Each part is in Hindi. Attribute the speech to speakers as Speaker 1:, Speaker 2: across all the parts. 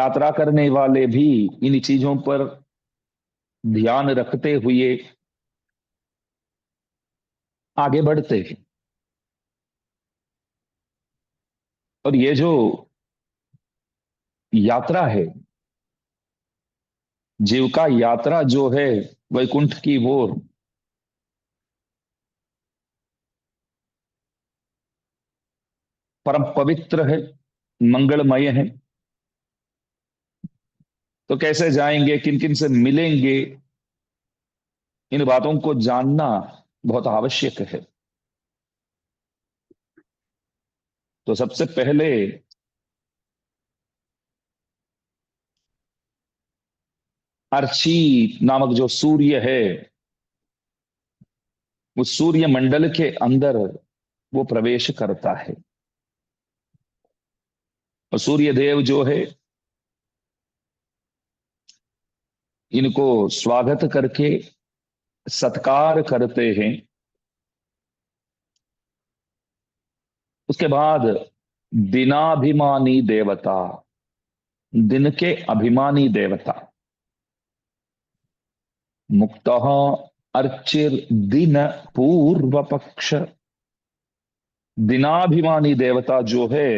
Speaker 1: यात्रा करने वाले भी इन चीजों पर ध्यान रखते हुए आगे बढ़ते हैं। और ये जो यात्रा है, जीव का यात्रा जो है वैकुंठ की ओर, परम पवित्र है, मंगलमय है। तो कैसे जाएंगे, किन किन से मिलेंगे, इन बातों को जानना बहुत आवश्यक है। तो सबसे पहले अर्ची नामक जो सूर्य है, उस सूर्य मंडल के अंदर वो प्रवेश करता है। और सूर्य देव जो है, इनको स्वागत करके सत्कार करते हैं। उसके बाद दिनाभिमानी देवता, दिन के अभिमानी देवता, मुक्त अर्चिर दिन पूर्व पक्ष, दिनाभिमानी देवता जो है,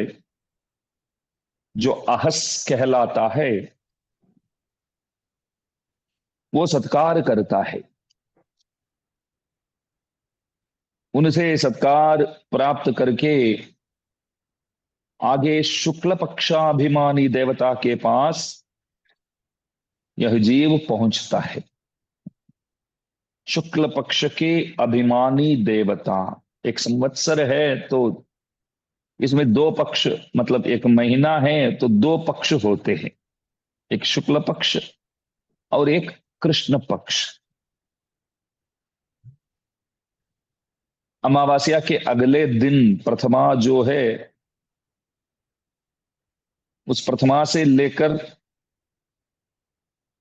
Speaker 1: जो अहस कहलाता है, वो सत्कार करता है। उनसे सत्कार प्राप्त करके आगे शुक्ल पक्षाभिमानी देवता के पास यह जीव पहुंचता है। शुक्ल पक्ष के अभिमानी देवता, एक संवत्सर है तो इसमें दो पक्ष, मतलब एक महीना है तो दो पक्ष होते हैं, एक शुक्ल पक्ष और एक कृष्ण पक्ष। अमावस्या के अगले दिन प्रथमा जो है, उस प्रथमा से लेकर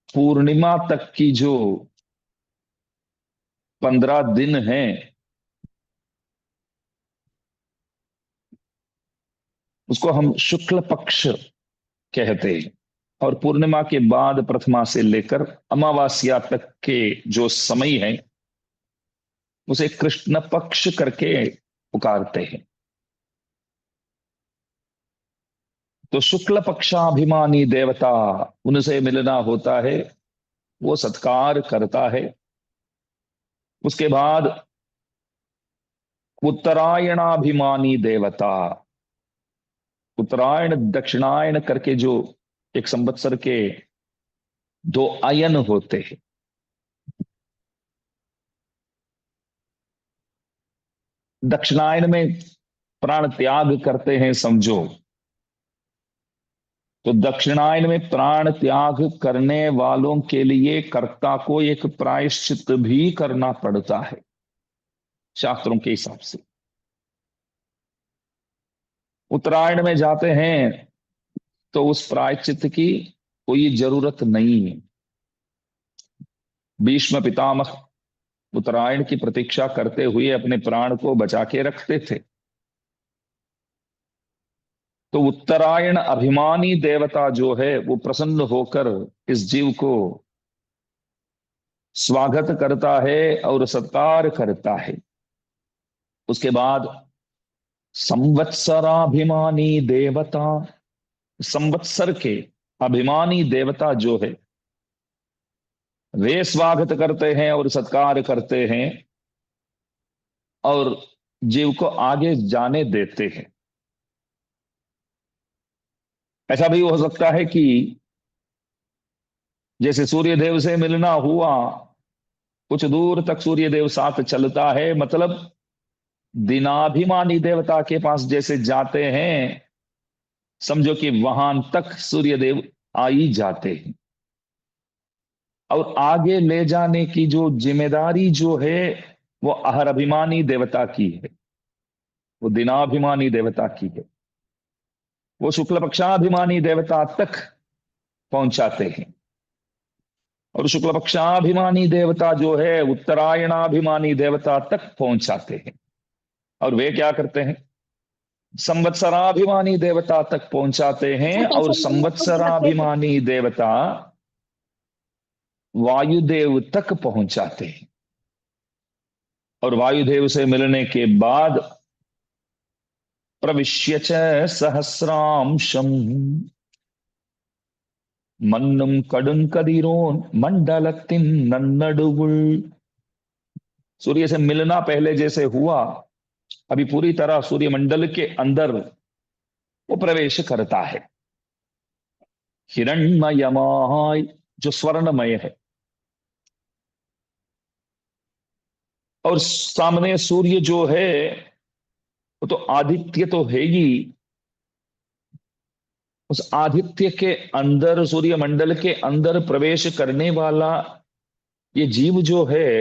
Speaker 1: पूर्णिमा तक की जो 15 दिन हैं, उसको हम शुक्ल पक्ष कहते हैं। और पूर्णिमा के बाद प्रथमा से लेकर अमावस्या तक के जो समय है, उसे कृष्ण पक्ष करके पुकारते हैं। तो शुक्ल पक्षाभिमानी देवता, उनसे मिलना होता है, वो सत्कार करता है। उसके बाद उत्तरायणाभिमानी देवता, उत्तरायण दक्षिणायन करके जो एक संवत्सर के दो अयन होते हैं, दक्षिणायन में प्राण त्याग करते हैं समझो, तो दक्षिणायन में प्राण त्याग करने वालों के लिए कर्ता को एक प्रायश्चित भी करना पड़ता है शास्त्रों के हिसाब से। उत्तरायण में जाते हैं तो उस प्रायश्चित की कोई जरूरत नहीं है। भीष्म पितामह उत्तरायण की प्रतीक्षा करते हुए अपने प्राण को बचा के रखते थे। तो उत्तरायण अभिमानी देवता जो है, वो प्रसन्न होकर इस जीव को स्वागत करता है और सत्कार करता है। उसके बाद संवत्सराभिमानी देवता, संवत्सर के अभिमानी देवता जो है, वे स्वागत करते हैं और सत्कार करते हैं और जीव को आगे जाने देते हैं। ऐसा भी हो सकता है कि जैसे सूर्य देव से मिलना हुआ, कुछ दूर तक सूर्य देव साथ चलता है, मतलब दिनाभिमानी देवता के पास जैसे जाते हैं, समझो कि वहां तक सूर्य देव आ ही जाते हैं। और आगे ले जाने की जो जिम्मेदारी जो है, वो अहर अभिमानी देवता की है, वो दिनाभिमानी देवता की है। वो शुक्ल पक्षाभिमानी देवता तक पहुंचाते हैं। और शुक्ल पक्षाभिमानी देवता जो है, उत्तरायणाभिमानी देवता तक पहुंचाते हैं। और वे क्या करते हैं, संवत्सराभिमानी देवता तक पहुंचाते हैं,
Speaker 2: अच्छा
Speaker 1: और
Speaker 2: कैसे मतलब
Speaker 1: संवत्सराभिमानी देवता वायुदेव तक पहुंचाते हैं। और वायुदेव से मिलने के बाद प्रविश्य च सहस्रांशम मन्नम कड़ुंकदिरोन मंडलतिन नन्नडुगुल। सूर्य से मिलना पहले जैसे हुआ, अभी पूरी तरह सूर्य मंडल के अंदर वो प्रवेश करता है। हिरण्मयमाय, जो स्वर्णमय है, और सामने सूर्य जो है वो तो आदित्य तो है ही। उस आदित्य के अंदर, सूर्य मंडल के अंदर प्रवेश करने वाला ये जीव जो है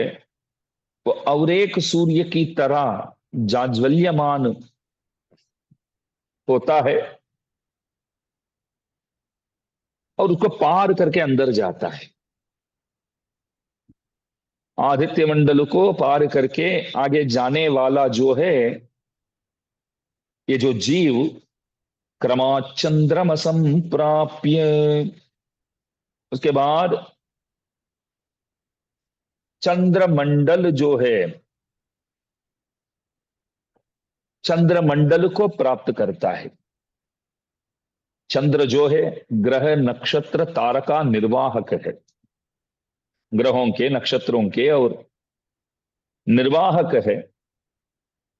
Speaker 1: वो और एक सूर्य की तरह जाज्वल्यमान होता है, और उसको पार करके अंदर जाता है। आदित्य मंडल को पार करके आगे जाने वाला जो है ये जो जीव, क्रमाचंद्रम संप्राप्य, उसके बाद चंद्रमंडल जो है, चंद्रमंडल को प्राप्त करता है। चंद्र जो है ग्रह नक्षत्र तारका निर्वाहक है, ग्रहों के, नक्षत्रों के और निर्वाहक है,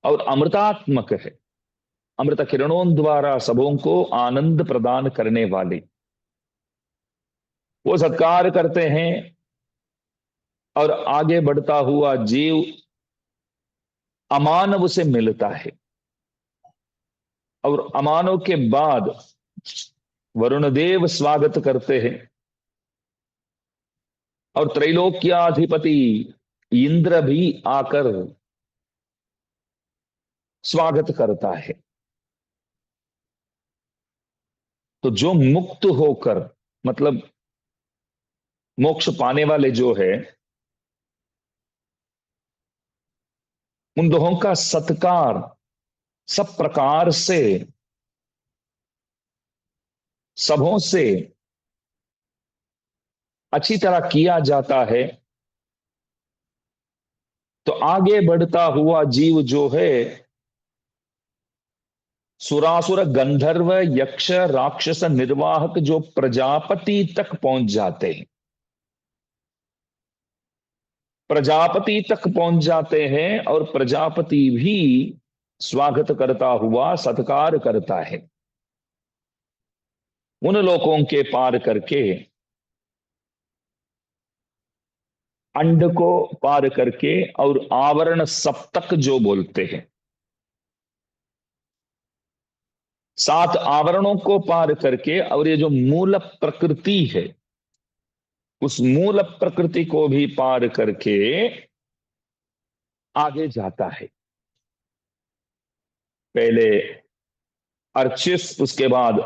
Speaker 1: और अमृतात्मक है। अमृत किरणों द्वारा सबों को आनंद प्रदान करने वाले। वो सत्कार करते हैं, और आगे बढ़ता हुआ जीव अमानव से मिलता है, और अमानव के बाद वरुण देव स्वागत करते हैं, और त्रैलोक्याधिपति इंद्र भी आकर स्वागत करता है। तो जो मुक्त होकर, मतलब मोक्ष पाने वाले जो है, उन दोहों का सत्कार सब प्रकार से सबों से अच्छी तरह किया जाता है। तो आगे बढ़ता हुआ जीव जो है सुरासुर गंधर्व यक्ष राक्षस निर्वाहक जो प्रजापति तक पहुंच जाते हैं, प्रजापति तक पहुंच जाते हैं, और प्रजापति भी स्वागत करता हुआ सत्कार करता है। उन लोकों के पार करके, अंड को पार करके, और आवरण सप्तक जो बोलते हैं, 7 आवरणों को पार करके, और ये जो मूल प्रकृति है उस मूल प्रकृति को भी पार करके आगे जाता है। पहले अर्चिस, उसके बाद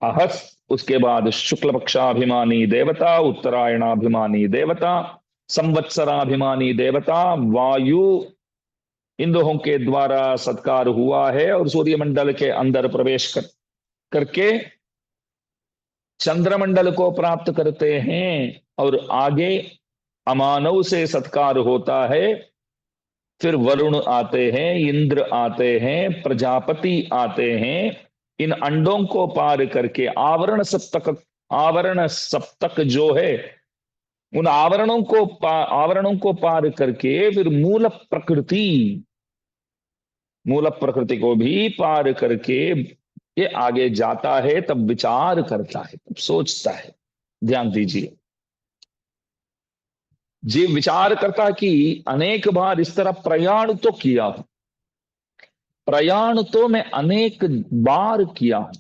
Speaker 1: अहस, उसके बाद शुक्ल पक्षाभिमानी देवता, उत्तरायणाभिमानी देवता, संवत्सराभिमानी देवता, वायु, इन दोहों के द्वारा सत्कार हुआ है, और सूर्यमंडल के अंदर प्रवेश करके चंद्रमंडल को प्राप्त करते हैं, और आगे अमानव से सत्कार होता है। फिर वरुण आते हैं, इंद्र आते हैं, प्रजापति आते हैं। इन अंडों को पार करके आवरण सप्तक जो है, उन आवरणों को पार करके फिर मूल प्रकृति को भी पार करके ये आगे जाता है। तब विचार करता है, तब सोचता है। ध्यान दीजिए, जीव विचार करता कि अनेक बार इस तरह प्रयाण तो किया हूं, प्रयाण तो मैं अनेक बार किया हूं।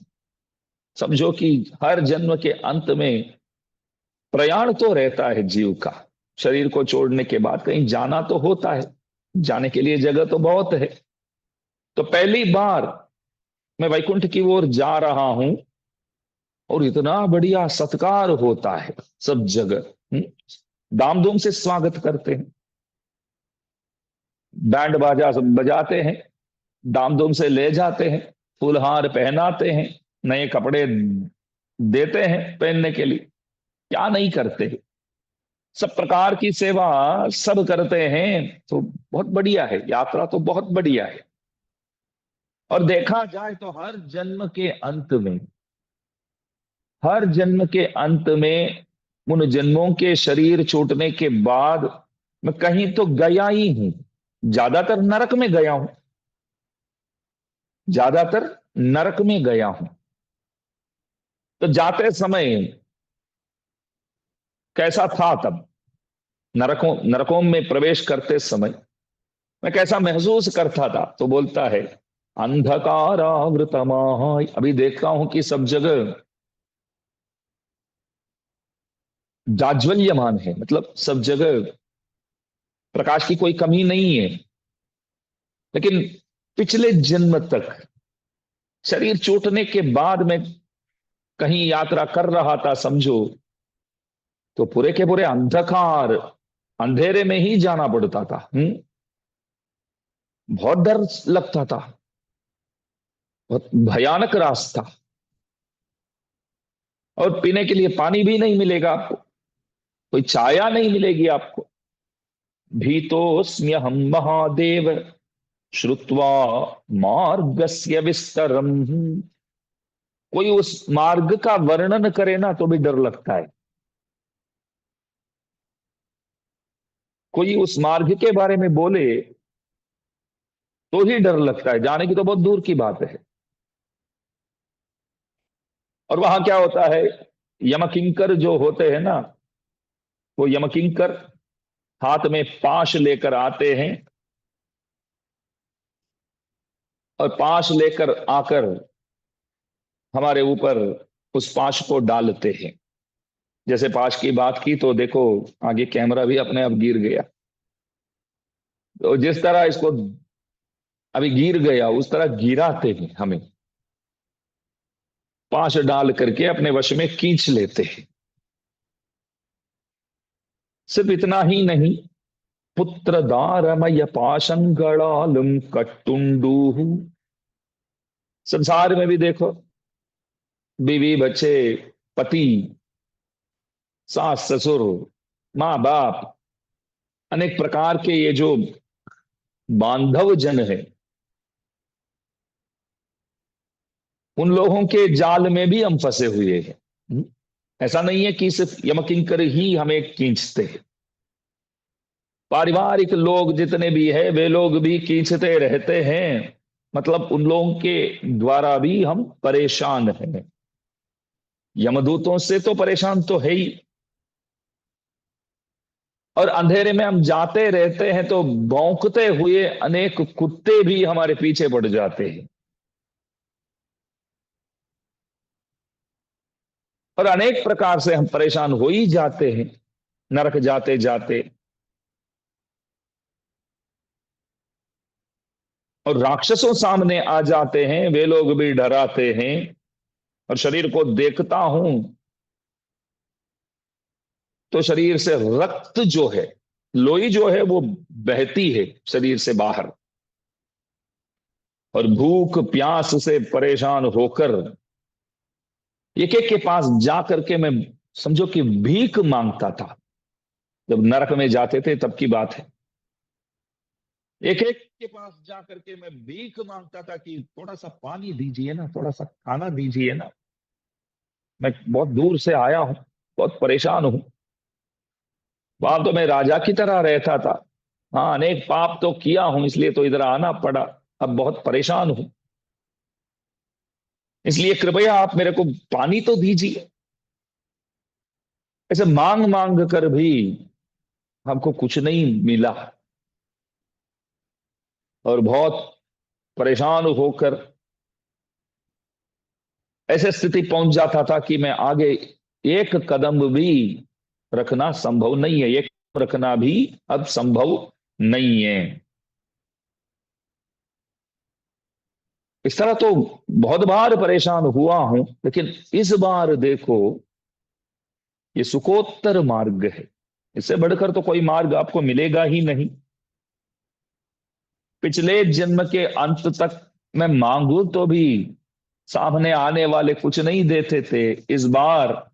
Speaker 1: समझो कि हर जन्म के अंत में प्रयाण तो रहता है जीव का। शरीर को छोड़ने के बाद कहीं जाना तो होता है, जाने के लिए जगह तो बहुत है। तो पहली बार मैं वैकुंठ की ओर जा रहा हूं, और इतना बढ़िया सत्कार होता है सब जगह। धाम धूम से स्वागत करते हैं, बैंड बाजा सब बजाते हैं, दाम दूम से ले जाते हैं, फूलहार पहनाते हैं, नए कपड़े देते हैं पहनने के लिए। क्या नहीं करते हैं। सब प्रकार की सेवा सब करते हैं। तो बहुत बढ़िया है, यात्रा तो बहुत बढ़िया है। और देखा जाए तो हर जन्म के अंत में, हर जन्म के अंत में, उन जन्मों के शरीर छूटने के बाद मैं कहीं तो गया ही हूं। ज्यादातर नरक में गया हूं, ज्यादातर नरक में गया हूं। तो जाते समय कैसा था तब, नरकों नरकों में प्रवेश करते समय मैं कैसा महसूस करता था? तो बोलता है, अंधकारावृतमाय, अभी देखता हूं कि सब जगह जाज्वल्यमान है, मतलब सब जगह प्रकाश की कोई कमी नहीं है। लेकिन पिछले जन्म तक, शरीर छूटने के बाद में कहीं यात्रा कर रहा था समझो, तो पूरे के पूरे अंधकार, अंधेरे में ही जाना पड़ता था। बहुत डर लगता था, बहुत भयानक रास्ता। और पीने के लिए पानी भी नहीं मिलेगा आपको, कोई छाया नहीं मिलेगी आपको। भीतोस्म्यहम महादेव श्रुत्वा मार्गस्य विस्तरम। कोई उस मार्ग का वर्णन करे ना तो भी डर लगता है। कोई उस मार्ग के बारे में बोले तो ही डर लगता है, जाने की तो बहुत दूर की बात है। और वहां क्या होता है, यमकिंकर जो होते हैं ना, वो यमकिंकर हाथ में पाश लेकर आते हैं, और पाश लेकर आकर हमारे ऊपर उस पाश को डालते हैं। जैसे पाश की बात की तो देखो, आगे कैमरा भी अपने आप गिर गया। तो जिस तरह इसको अभी गिर गया, उस तरह गिराते हैं हमें, पाश डाल करके अपने वश में खींच लेते हैं। सिर्फ इतना ही नहीं, पुत्र दारमय पाशंगणालम कट्टुंडू। संसार में भी देखो, बीवी बच्चे, पति, सास ससुर, माँ बाप, अनेक प्रकार के ये जो बांधव जन है, उन लोगों के जाल में भी हम फंसे हुए हैं। ऐसा नहीं है कि सिर्फ यमकिंकर ही हमें खींचते हैं। पारिवारिक लोग जितने भी है वे लोग भी खींचते रहते हैं। मतलब उन लोगों के द्वारा भी हम परेशान हैं। यमदूतों से तो परेशान तो है ही, और अंधेरे में हम जाते रहते हैं तो भौंकते हुए अनेक कुत्ते भी हमारे पीछे पड़ जाते हैं। और अनेक प्रकार से हम परेशान हो ही जाते हैं नरक जाते जाते। और राक्षसों सामने आ जाते हैं, वे लोग भी डराते हैं। और शरीर को देखता हूं तो शरीर से रक्त जो है, लोई जो है वो बहती है शरीर से बाहर। और भूख प्यास से परेशान होकर एक एक के पास जा करके मैं समझो कि भीख मांगता था। जब नरक में जाते थे तब की बात है। एक एक के पास जा करके मैं भीख मांगता था कि थोड़ा सा पानी दीजिए ना, थोड़ा सा खाना दीजिए ना, मैं बहुत दूर से आया हूं, बहुत परेशान हूं। वहां तो मैं राजा की तरह रहता था। हाँ, अनेक पाप तो किया हूं, इसलिए तो इधर आना पड़ा। अब बहुत परेशान हूं, इसलिए कृपया आप मेरे को पानी तो दीजिए। ऐसे मांग मांग कर भी हमको कुछ नहीं मिला। और बहुत परेशान होकर ऐसे स्थिति पहुंच जाता था कि मैं आगे एक कदम भी रखना संभव नहीं है, एक रखना भी अब संभव नहीं है। इस तरह तो बहुत बार परेशान हुआ हूं, लेकिन इस बार देखो, ये सुखोत्तर मार्ग है। इससे बढ़कर तो कोई मार्ग आपको मिलेगा ही नहीं। पिछले जन्म के अंत तक मैं मांगू तो भी सामने आने वाले कुछ नहीं देते थे। इस बार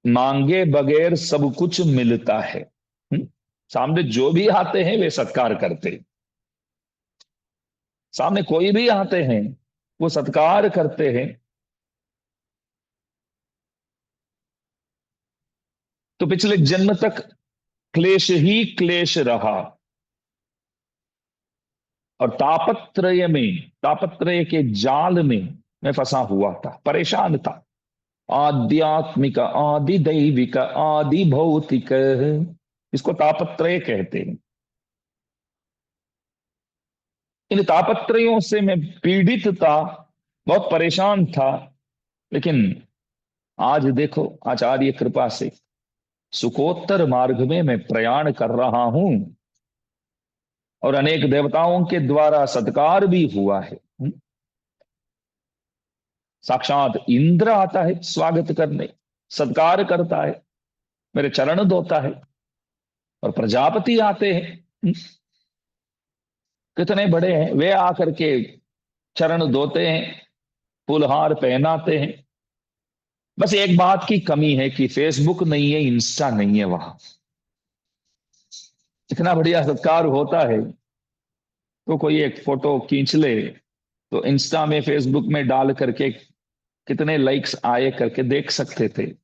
Speaker 1: मांगे बगैर सब कुछ मिलता है। सामने जो भी आते हैं वे सत्कार करते हैं। सामने कोई भी आते हैं वो सत्कार करते हैं। तो पिछले जन्म तक क्लेश ही क्लेश रहा, और तापत्रय के जाल में मैं फंसा हुआ था, परेशान था। आध्यात्मिक, आदि दैविक, आदि भौतिक, इसको तापत्रय कहते हैं। इन तापत्रयों से मैं पीड़ित था, बहुत परेशान था। लेकिन आज देखो, आचार्य कृपा से सुखोत्तर मार्ग में मैं प्रयाण कर रहा हूं, और अनेक देवताओं के द्वारा सत्कार भी हुआ है। साक्षात इंद्र आता है स्वागत करने, सत्कार करता है, मेरे चरण धोता है। और प्रजापति आते हैं, कितने बड़े हैं वे, आकर के चरण धोते हैं, फुलहार पहनाते हैं। बस एक बात की कमी है कि फेसबुक नहीं है, इंस्टा नहीं है वहां। इतना बढ़िया सत्कार होता है तो कोई एक फोटो खींच ले तो इंस्टा में, फेसबुक में डाल करके कितने लाइक्स आए करके देख सकते थे।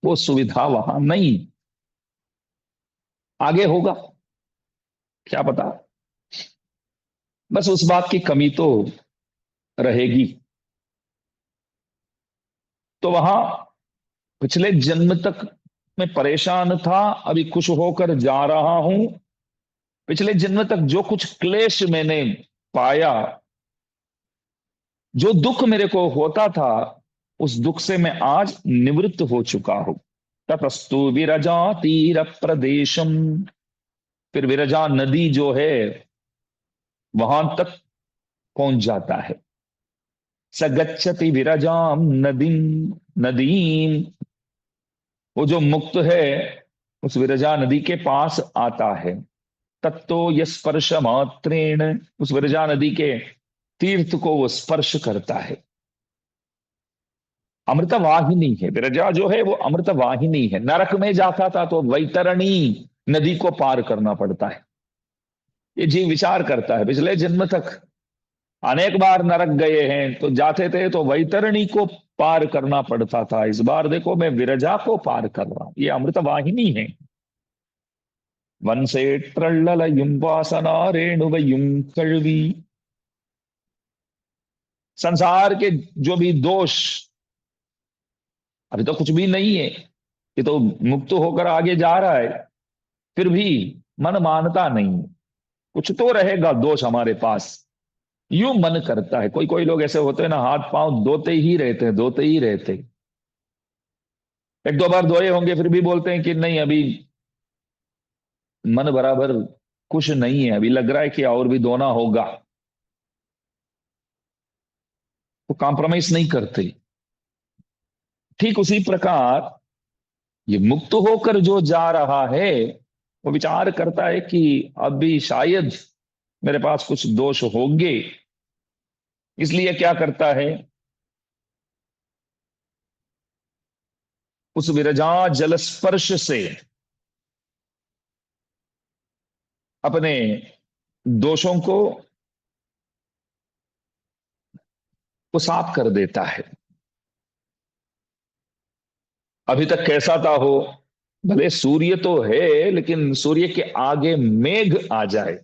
Speaker 1: वो सुविधा वहां नहीं। आगे होगा क्या पता, बस उस बात की कमी तो रहेगी। तो वहां पिछले जन्म तक मैं परेशान था, अभी खुश होकर जा रहा हूं। पिछले जन्म तक जो कुछ क्लेश मैंने पाया, जो दुख मेरे को होता था, उस दुख से मैं आज निवृत्त हो चुका हूं। ततस्तु विरजा तीर प्रदेशम, फिर विरजा नदी जो है वहां तक पहुंच जाता है। सगच्छति विरजाम नदीम, नदीम, वो जो मुक्त है उस विरजा नदी के पास आता है। तत्तो यस्पर्श मात्रेण, उस विरजा नदी के तीर्थ को वो स्पर्श करता है। अमृत वाहिनी है विरजा जो है, वो अमृत वाहिनी है। नरक में जाता था तो वैतरणी नदी को पार करना पड़ता है। ये जीव विचार करता है, पिछले जन्म तक अनेक बार नरक गए हैं, तो जाते थे तो वैतरणी को पार करना पड़ता था। इस बार देखो मैं विरजा को पार कर रहा हूं, ये अमृत वाहिनी है। वन से ट्रल्लल युम्बासना रेणुवयुम कल्वी, संसार के जो भी दोष, अभी तो कुछ भी नहीं है, ये तो मुक्त होकर आगे जा रहा है, फिर भी मन मानता नहीं। कुछ तो रहेगा दोष हमारे पास, यूं मन करता है। कोई कोई लोग ऐसे होते हैं ना, हाथ पांव धोते ही रहते हैं, धोते ही रहते हैं। एक दो बार धोए होंगे फिर भी बोलते हैं कि नहीं, अभी मन बराबर खुश नहीं है, अभी लग रहा है कि और भी धोना होगा। वो कॉम्प्रोमाइज नहीं करते। ठीक उसी प्रकार ये मुक्त होकर जो जा रहा है, वो विचार करता है कि अभी शायद मेरे पास कुछ दोष होंगे। इसलिए क्या करता है, उस विरजा जल स्पर्श से अपने दोषों को वो साफ कर देता है। अभी तक कैसा था हो, भले सूर्य तो है लेकिन सूर्य के आगे मेघ आ जाए,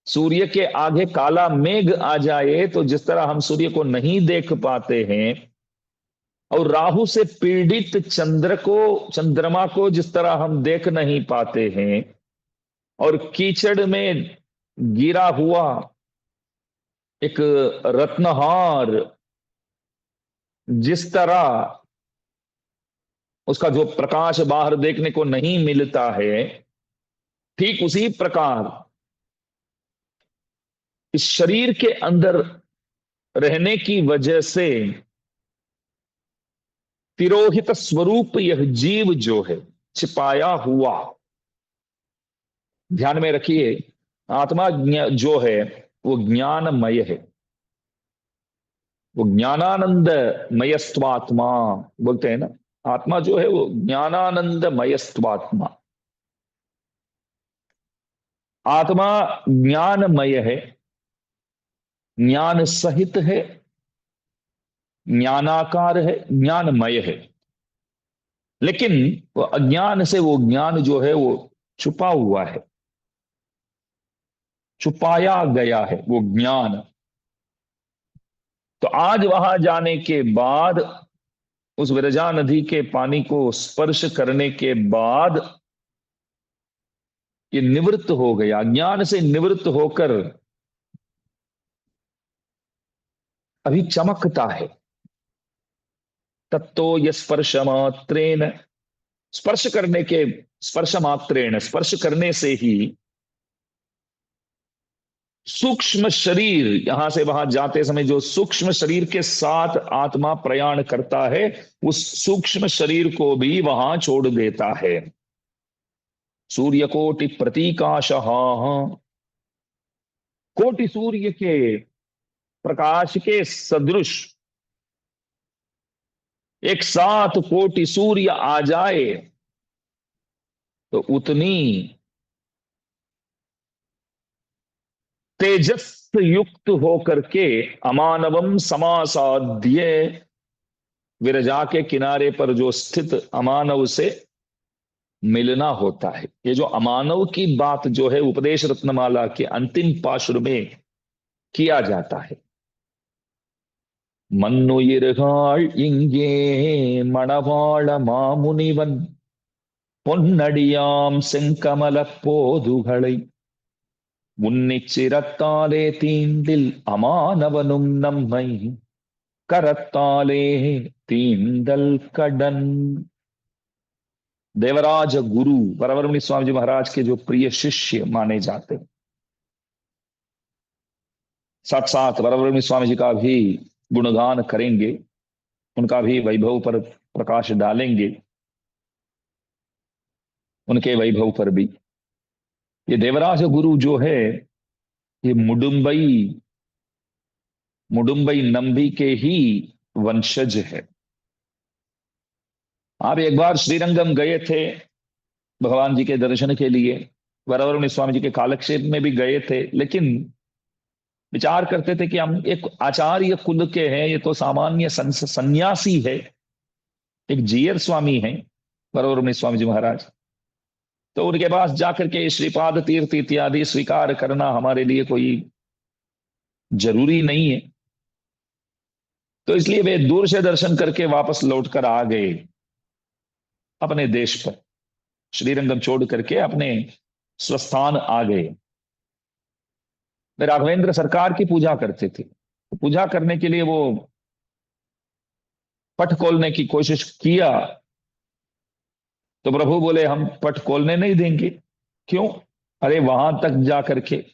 Speaker 1: सूर्य के आगे काला मेघ आ जाए, तो जिस तरह हम सूर्य को नहीं देख पाते हैं, और राहु से पीड़ित चंद्रमा को जिस तरह हम देख नहीं पाते हैं, और कीचड़ में गिरा हुआ एक रत्नहार जिस तरह उसका जो प्रकाश बाहर देखने को नहीं मिलता है, ठीक उसी प्रकार इस शरीर के अंदर रहने की वजह से तिरोहित स्वरूप यह जीव जो है छिपाया हुआ, ध्यान में रखिए, आत्मा जो है वो ज्ञानमय है, वो ज्ञानानंदमयस्त्वात्मा बोलते हैं ना। आत्मा जो है वो ज्ञानानंदमयस्त्वात्मा। आत्मा ज्ञानमय है, ज्ञान सहित है, ज्ञानाकार है, ज्ञानमय है। लेकिन वो अज्ञान से वो ज्ञान जो है वो छुपा हुआ है, छुपाया गया है वो ज्ञान। तो आज वहां जाने के बाद, उस विरजा नदी के पानी को स्पर्श करने के बाद ये निवृत्त हो गया, ज्ञान से निवृत्त होकर अभी चमकता है। तत्तो ये स्पर्श मात्रेण, स्पर्श करने के, स्पर्श मात्रेण, स्पर्श करने से ही सूक्ष्म शरीर, यहां से वहां जाते समय जो सूक्ष्म शरीर के साथ आत्मा प्रयाण करता है, उस सूक्ष्म शरीर को भी वहां छोड़ देता है। सूर्य कोटि प्रतीकाश, कोटि सूर्य के प्रकाश के सदृश एक साथ कोटि सूर्य आ जाए तो उतनी तेजस युक्त होकर के अमानवम समासाद्य, विरजा के किनारे पर जो स्थित अमानव से मिलना होता है। ये जो अमानव की बात जो है उपदेश रत्नमाला के अंतिम पाशुर में किया जाता है। மன்னுயிர்கள் இங்கே மணவாள மாமுனிவன் பொன்னடியாம் செங்கமலப் போதுகளை உன்னிச்சிரத்தாலே தீண்டில் அமானவனும் நம்மை करताले तींदल कडन। देवराज गुरु वरवरमुनि स्वामी जी महाराज के जो प्रिय शिष्य माने जाते हैं, साथ साथ वरवरमुनि स्वामी जी का भी गुणगान करेंगे, उनका भी वैभव पर प्रकाश डालेंगे, उनके वैभव पर भी। ये देवराज गुरु जो है ये मुडुम्बई, मुडुम्बई नंबी के ही वंशज है। आप एक बार श्रीरंगम गए थे भगवान जी के दर्शन के लिए, वरवरमुनि स्वामी जी के कालक्षेप में भी गए थे, लेकिन विचार करते थे कि हम एक आचार्य कुल के हैं, ये तो सामान्य सन्यासी है, एक जीयर स्वामी है वरवरमुनि स्वामी जी महाराज। तो उनके पास जाकर के श्रीपाद तीर्थ इत्यादि स्वीकार करना हमारे लिए कोई जरूरी नहीं है। तो इसलिए वे दूर से दर्शन करके वापस लौटकर आ गए अपने देश पर, श्रीरंगम छोड़ करके अपने स्वस्थान आ गए। वे राघवेंद्र सरकार की पूजा करते थे, तो पूजा करने के लिए वो पट खोलने की कोशिश किया, तो प्रभु बोले हम पट खोलने नहीं देंगे। क्यों? अरे वहां तक जा करके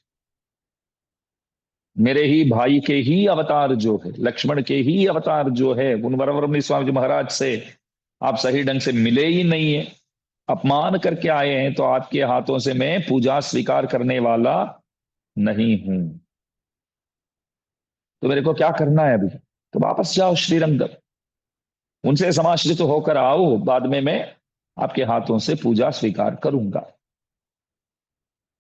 Speaker 1: मेरे ही भाई के ही अवतार जो है, लक्ष्मण के ही अवतार जो है, उन वरवरमुनि स्वामी जी महाराज से आप सही ढंग से मिले ही नहीं है, अपमान करके आए हैं, तो आपके हाथों से मैं पूजा स्वीकार करने वाला नहीं हूं। तो मेरे को क्या करना है अभी? तो वापस जाओ श्रीरंगम, उनसे समाश्रित होकर आओ, बाद में मैं आपके हाथों से पूजा स्वीकार करूंगा।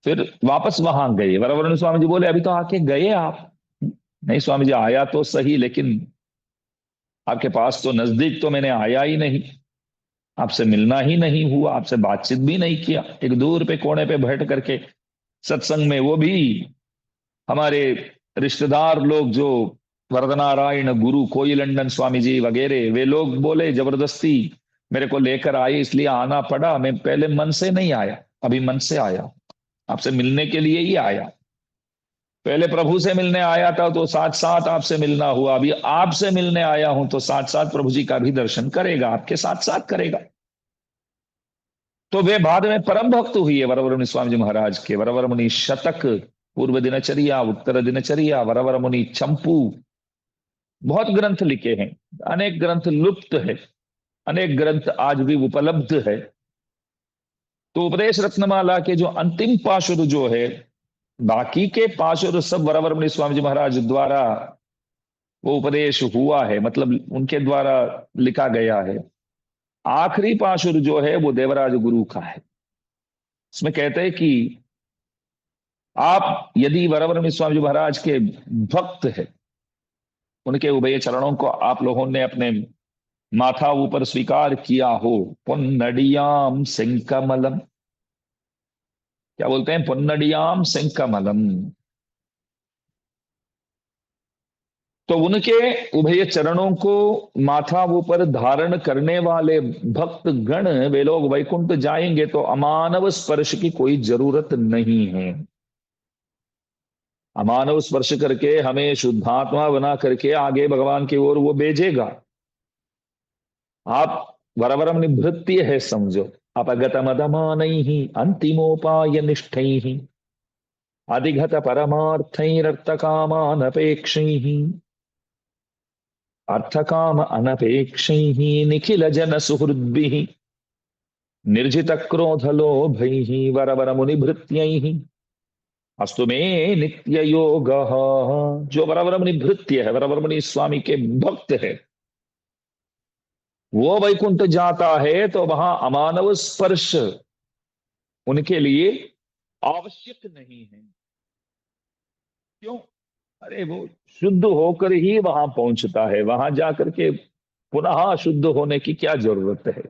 Speaker 1: फिर वापस वहां गए, वरवरमुनि स्वामी जी बोले अभी तो आके गए आप। नहीं स्वामी जी, आया तो सही, लेकिन आपके पास तो नजदीक तो मैंने आया ही नहीं, आपसे मिलना ही नहीं हुआ, आपसे बातचीत भी नहीं किया। एक दूर पे कोने पे बैठ करके सत्संग में, वो भी हमारे रिश्तेदार लोग जो वरदनारायण गुरु कोयलंडन स्वामी जी वगैरह, वे लोग बोले जबरदस्ती मेरे को लेकर आए, इसलिए आना पड़ा। मैं पहले मन से नहीं आया, अभी मन से आया, आपसे मिलने के लिए ही आया। पहले प्रभु से मिलने आया था तो साथ साथ आपसे मिलना हुआ, अभी आपसे मिलने आया हूं तो साथ साथ प्रभु जी का भी दर्शन करेगा, आपके साथ साथ करेगा। तो वे बाद में परम भक्त हुई है वरवरमुनि स्वामी जी महाराज के। वरवरमुनि शतक, पूर्व दिनचर्या, उत्तर दिनचर्या, वरवरमुनि चंपू, बहुत ग्रंथ लिखे हैं, अनेक ग्रंथ लुप्त है, अनेक ग्रंथ आज भी उपलब्ध है। तो उपदेश रत्नमाला के जो अंतिम पाशुर जो है बाकी के पाशुर सब वरवर मुनि स्वामी जी महाराज द्वारा वो उपदेश हुआ है, मतलब उनके द्वारा लिखा गया है। आखिरी पाशुर जो है वो देवराज गुरु का है। इसमें कहते हैं कि आप यदि वरवर मुनि स्वामी जी महाराज के भक्त है, उनके उभय चरणों को आप लोगों ने अपने माथा ऊपर स्वीकार किया हो, पुन्नडियाम सिंकमलम, क्या बोलते हैं, पुन्नडियाम सिंकमलम, तो उनके उभय चरणों को माथा ऊपर धारण करने वाले भक्त गण वे लोग वैकुंठ जाएंगे, तो अमानव स्पर्श की कोई जरूरत नहीं है। अमानव स्पर्श करके हमें शुद्धात्मा बना करके आगे भगवान की ओर वो भेजेगा। आप वरवरम निभृत्य है समझो, अपगत मदमान ही अंतिमोपाय निष्ठ ही अधिगत परमार्थर्थ कामान अपेक्ष ही अर्थकाम अनपेक्ष ही निखिल जन सुहृद्भिः निर्जित क्रोध लोभैः वरवर मुनिभृत्यै अस्तु में नित्य योग। जो वरवर मुनि भृत्य है, वरवर मुनि स्वामी के भक्त है, वो वैकुंठ जाता है तो वहां अमानव स्पर्श उनके लिए आवश्यक नहीं है। क्यों? अरे वो शुद्ध होकर ही वहां पहुंचता है, वहां जाकर के पुनः शुद्ध होने की क्या जरूरत है?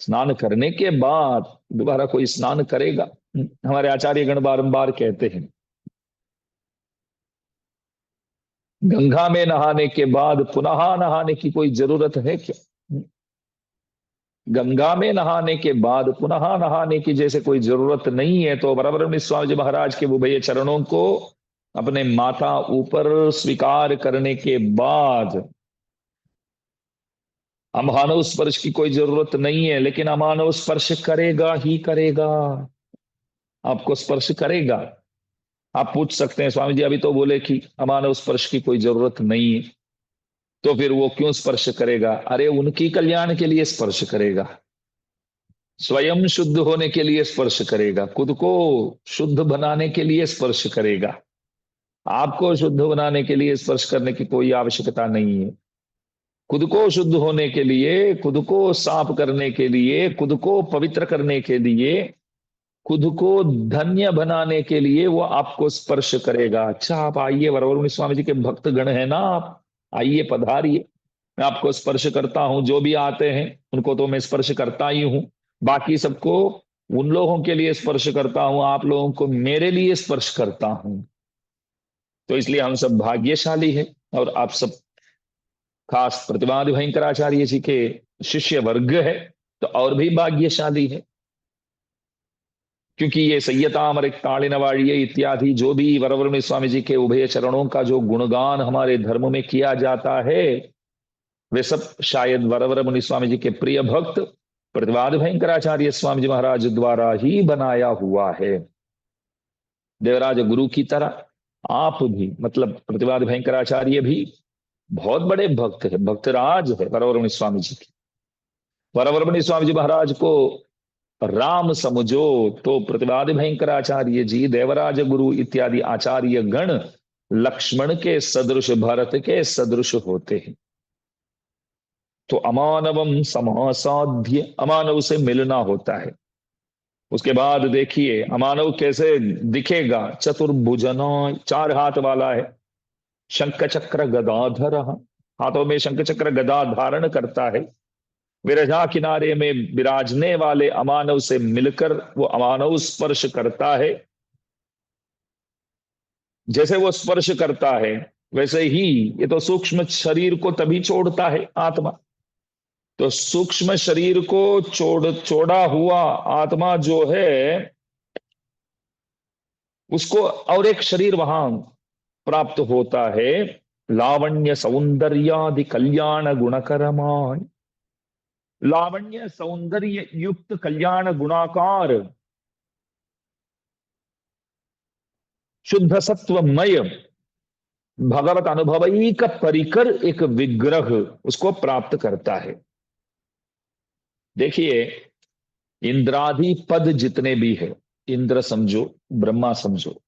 Speaker 1: स्नान करने के बाद दोबारा कोई स्नान करेगा? हमारे आचार्य गण बारंबार कहते हैं, गंगा में नहाने के बाद पुनः नहाने की कोई जरूरत है क्या? गंगा में नहाने के बाद पुनः नहाने की जैसे कोई जरूरत नहीं है, तो वरवरमणि स्वामी जी महाराज के उभय चरणों को अपने माथा ऊपर स्वीकार करने के बाद अमानव स्पर्श की कोई जरूरत नहीं है, लेकिन अमानव स्पर्श करेगा ही करेगा, आपको स्पर्श करेगा। आप पूछ सकते हैं, स्वामी जी अभी तो बोले कि अमानव स्पर्श की कोई जरूरत नहीं है, तो फिर वो क्यों स्पर्श करेगा? अरे उनकी कल्याण के लिए स्पर्श करेगा, स्वयं शुद्ध होने के लिए स्पर्श करेगा, खुद को शुद्ध बनाने के लिए स्पर्श करेगा। आपको शुद्ध बनाने के लिए स्पर्श करने की कोई आवश्यकता नहीं है। खुद को शुद्ध होने के लिए, खुद को साफ करने के लिए, खुद को पवित्र करने के लिए, खुद को धन्य बनाने के लिए वो आपको स्पर्श करेगा। अच्छा आप आइए, वरवरमुनि स्वामी जी के भक्त गण है ना, आप आइए, पधारिए, मैं आपको स्पर्श करता हूं। जो भी आते हैं उनको तो मैं स्पर्श करता ही हूं, बाकी सबको उन लोगों के लिए स्पर्श करता हूं, आप लोगों को मेरे लिए स्पर्श करता हूं। तो इसलिए हम सब भाग्यशाली हैं, और आप सब खास प्रतिवादि भयंकराचार्य जी के शिष्य वर्ग है तो और भी भाग्यशाली है, क्योंकि ये सय्यताम ताड़िनवाड़िये इत्यादि जो भी वरवरमुनि स्वामी जी के उभय चरणों का जो गुणगान हमारे धर्म में किया जाता है, वे सब शायद वरवर मुनि स्वामी जी के प्रिय भक्त प्रतिवाद भयंकराचार्य स्वामी जी महाराज द्वारा ही बनाया हुआ है। देवराज गुरु की तरह आप भी, मतलब प्रतिवाद भयंकराचार्य भी बहुत बड़े भक्त है, भक्तराज है वरवर मुनि स्वामी जी की। वरवर मुनि स्वामी जी महाराज को राम समझो तो प्रतिवाद भयंकराचार्य जी, देवराज गुरु इत्यादि आचार्य गण लक्ष्मण के सदृश, भरत के सदृश होते हैं। तो अमानवम समासाध्य, अमानव से मिलना होता है। उसके बाद देखिए अमानव कैसे दिखेगा, चतुर्भुजना, चार हाथ वाला है, शंख चक्र गदाधर, हाथों में शंख चक्र गदा धारण करता है। विरजा किनारे में विराजने वाले अमानव से मिलकर वो अमानव स्पर्श करता है। जैसे वो स्पर्श करता है वैसे ही ये तो सूक्ष्म शरीर को तभी छोड़ता है आत्मा, तो सूक्ष्म शरीर को छोड़ा हुआ आत्मा जो है उसको और एक शरीर वहां प्राप्त होता है, लावण्य सौंदर्यादि कल्याण गुणकरमाय, लावण्य सौंदर्य युक्त कल्याण गुणाकार शुद्ध सत्वमय भगवत अनुभवई का परिकर एक विग्रह उसको प्राप्त करता है। देखिए इंद्रादि पद जितने भी है, इंद्र समझो, ब्रह्मा समझो,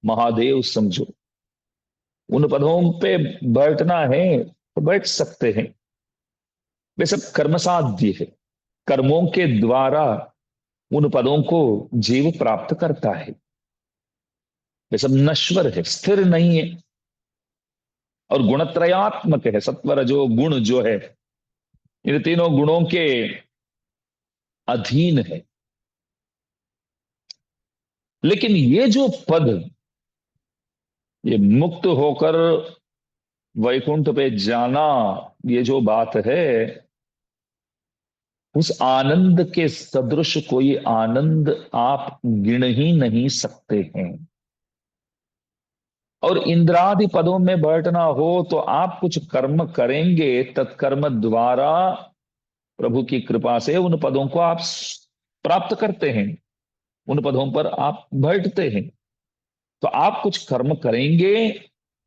Speaker 1: महादेव समझो, उन पदों पे बैठना है तो बैठ सकते हैं। वे सब कर्म साध्य है। कर्मों के द्वारा उन पदों को जीव प्राप्त करता है। वे सब नश्वर है, स्थिर नहीं है, और गुणत्रयात्मक है। सत्व रजो गुण जो है, इन तीनों गुणों के अधीन है। लेकिन ये जो पद, ये मुक्त होकर वैकुंठ पे जाना, ये जो बात है, उस आनंद के सदृश कोई आनंद आप गिन ही नहीं सकते हैं। और इंद्रादि पदों में बैठना हो तो आप कुछ कर्म करेंगे, तत्कर्म द्वारा प्रभु की कृपा से उन पदों को आप प्राप्त करते हैं, उन पदों पर आप बैठते हैं। तो आप कुछ कर्म करेंगे,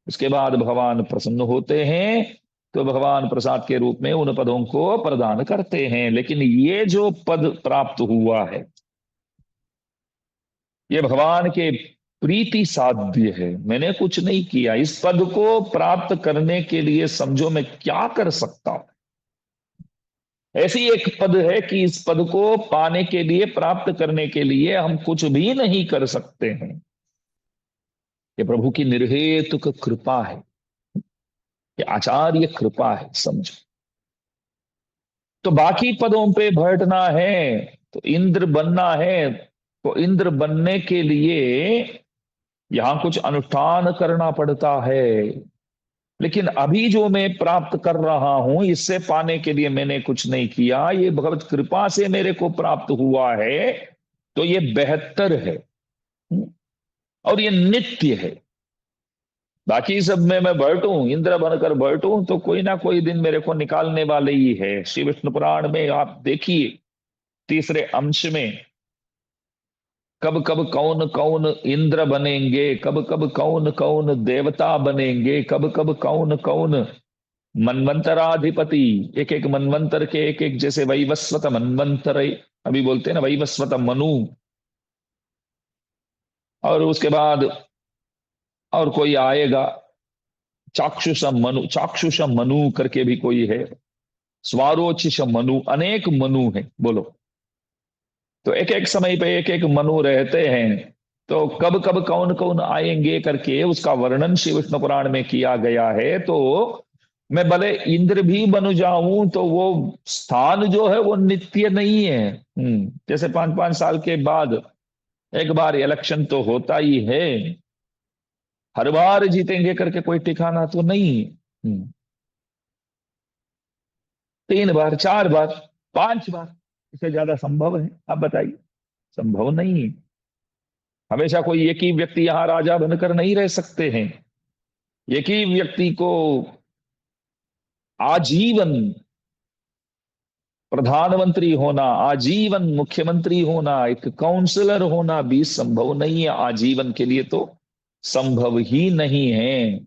Speaker 1: उसके बाद भगवान प्रसन्न होते हैं, तो भगवान प्रसाद के रूप में उन पदों को प्रदान करते हैं। लेकिन ये जो पद प्राप्त हुआ है, ये भगवान के प्रीति साध्य है। मैंने कुछ नहीं किया। इस पद को प्राप्त करने के लिए समझो मैं क्या कर सकता हूं। ऐसी एक पद है कि इस पद को पाने के लिए, प्राप्त करने के लिए हम कुछ भी नहीं कर सकते हैं। ये प्रभु की निर्हेतुक कृपा है, ये आचार्य कृपा है, समझो। तो बाकी पदों पे बैठना है, तो इंद्र बनना है, तो इंद्र बनने के लिए यहां कुछ अनुष्ठान करना पड़ता है। लेकिन अभी जो मैं प्राप्त कर रहा हूं, इससे पाने के लिए मैंने कुछ नहीं किया, ये भगवत कृपा से मेरे को प्राप्त हुआ है, तो ये बेहतर है। और ये नित्य है। बाकी सब में मैं बैठूं, इंद्र बनकर बैठूं, तो कोई ना कोई दिन मेरे को निकालने वाले ही है। श्री विष्णु पुराण में आप देखिए, तीसरे अंश में, कब कब कौन कौन इंद्र बनेंगे, कब कब कौन कौन देवता बनेंगे, कब कब कौन कौन मनवंतराधिपति। एक एक मनवंतर के एक एक, जैसे वैवस्वत मनवंतर अभी बोलते हैं ना, वैवस्वत मनु, और उसके बाद और कोई आएगा, चाक्षुष मनु, चाक्षुष मनु करके भी कोई है, स्वारोचिष मनु, अनेक मनु है, बोलो। तो एक एक समय पे एक एक मनु रहते हैं। तो कब कब कौन कौन आएंगे करके उसका वर्णन श्री विष्णु पुराण में किया गया है। तो मैं भले इंद्र भी बन जाऊं, तो वो स्थान जो है वो नित्य नहीं है। जैसे 5-5 साल के बाद एक बार इलेक्शन तो होता ही है, हर बार जीतेंगे करके कोई ठिकाना तो नहीं। 3 बार, 4 बार, 5 बार, इससे ज्यादा संभव है? आप बताइए, संभव नहीं है। हमेशा कोई एक ही व्यक्ति यहां राजा बनकर नहीं रह सकते हैं। एक ही व्यक्ति को आजीवन प्रधानमंत्री होना, आजीवन मुख्यमंत्री होना, एक काउंसलर होना भी संभव नहीं है। आजीवन के लिए तो संभव ही नहीं है।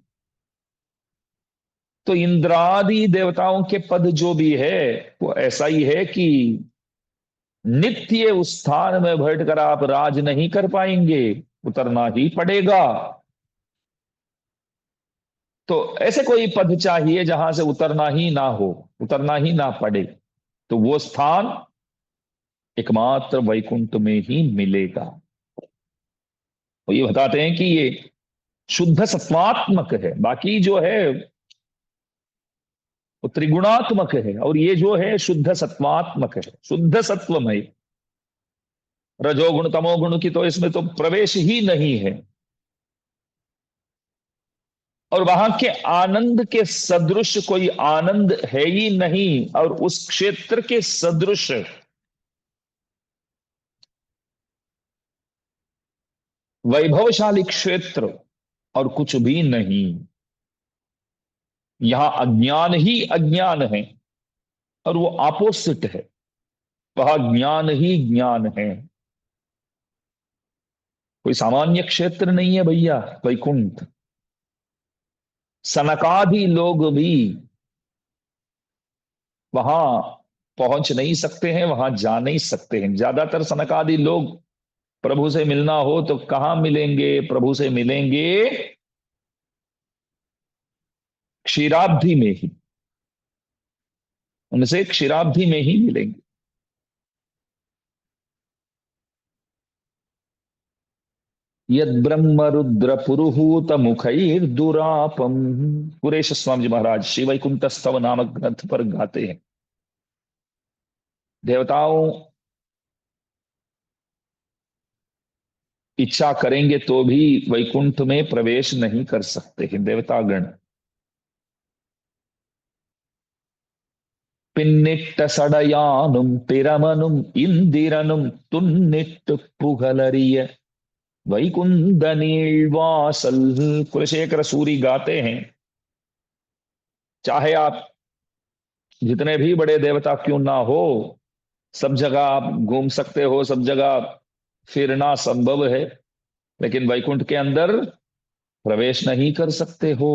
Speaker 1: तो इंद्रादि देवताओं के पद जो भी है, वो ऐसा ही है कि नित्य उस स्थान में बैठकर आप राज नहीं कर पाएंगे, उतरना ही पड़ेगा। तो ऐसे कोई पद चाहिए जहां से उतरना ही ना हो, उतरना ही ना पड़े। तो वो स्थान एकमात्र वैकुंठ में ही मिलेगा। तो ये बताते हैं कि ये शुद्ध सत्वात्मक है, बाकी जो है वो त्रिगुणात्मक है, और ये जो है शुद्ध सत्वात्मक है, शुद्ध सत्वमय। रजोगुण तमोगुण की तो इसमें तो प्रवेश ही नहीं है। और वहां के आनंद के सदृश कोई आनंद है ही नहीं, और उस क्षेत्र के सदृश वैभवशाली क्षेत्र और कुछ भी नहीं। यहां अज्ञान ही अज्ञान है, और वो अपोजिट है। वह ज्ञान ही ज्ञान है। कोई सामान्य क्षेत्र नहीं है भैया वैकुंठ। सनकादि लोग भी वहां पहुंच नहीं सकते हैं, वहां जा नहीं सकते हैं। ज्यादातर सनकादि लोग प्रभु से मिलना हो तो कहां मिलेंगे? प्रभु से मिलेंगे क्षीराब्धि में ही, उनसे क्षीराब्धि में ही मिलेंगे। यद ब्रह्म रुद्र पुरुहूत मुखैर दुरापम। पुरेश स्वामी जी महाराज श्री वैकुंठ स्तव नामक ग्रंथ पर गाते हैं, देवताओं इच्छा करेंगे तो भी वैकुंठ में प्रवेश नहीं कर सकते हैं देवतागण। पिन्निट्ट सडयानुम पिरमनुम इंदिरनुम तुन्निट्ट पुगलरिय वैकुंठ नीळवासल। कुलशेखर सूरी गाते हैं, चाहे आप जितने भी बड़े देवता क्यों ना हो, सब जगह आप घूम सकते हो, सब जगह फिरना संभव है, लेकिन वैकुंठ के अंदर प्रवेश नहीं कर सकते हो।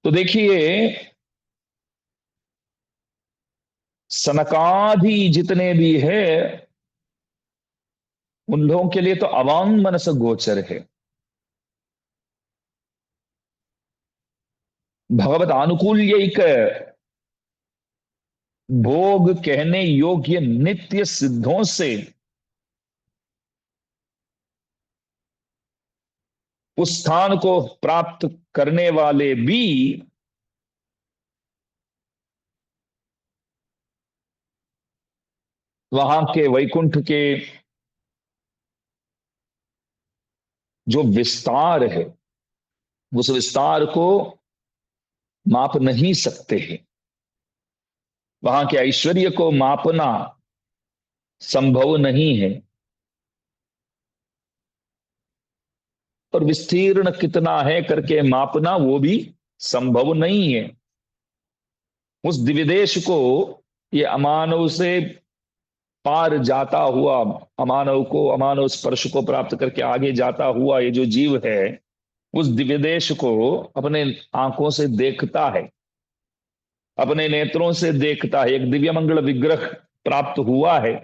Speaker 1: तो देखिए, सनकादि जितने भी है उन लोगों के लिए तो अवांग मनस गोचर है। भगवत आनुकूल्यक भोग कहने योग्य नित्य सिद्धों से उस स्थान को प्राप्त करने वाले भी वहां के वैकुंठ के जो विस्तार है उस विस्तार को माप नहीं सकते हैं। वहां के ऐश्वर्य को मापना संभव नहीं है, और विस्तीर्ण कितना है करके मापना वो भी संभव नहीं है। उस दिव्यदेश को ये अमानव से पार जाता हुआ, अमानव को, अमानव स्पर्श को प्राप्त करके आगे जाता हुआ ये जो जीव है, उस दिव्यदेश को अपने आंखों से देखता है, अपने नेत्रों से देखता है। एक दिव्य मंगल विग्रह प्राप्त हुआ है,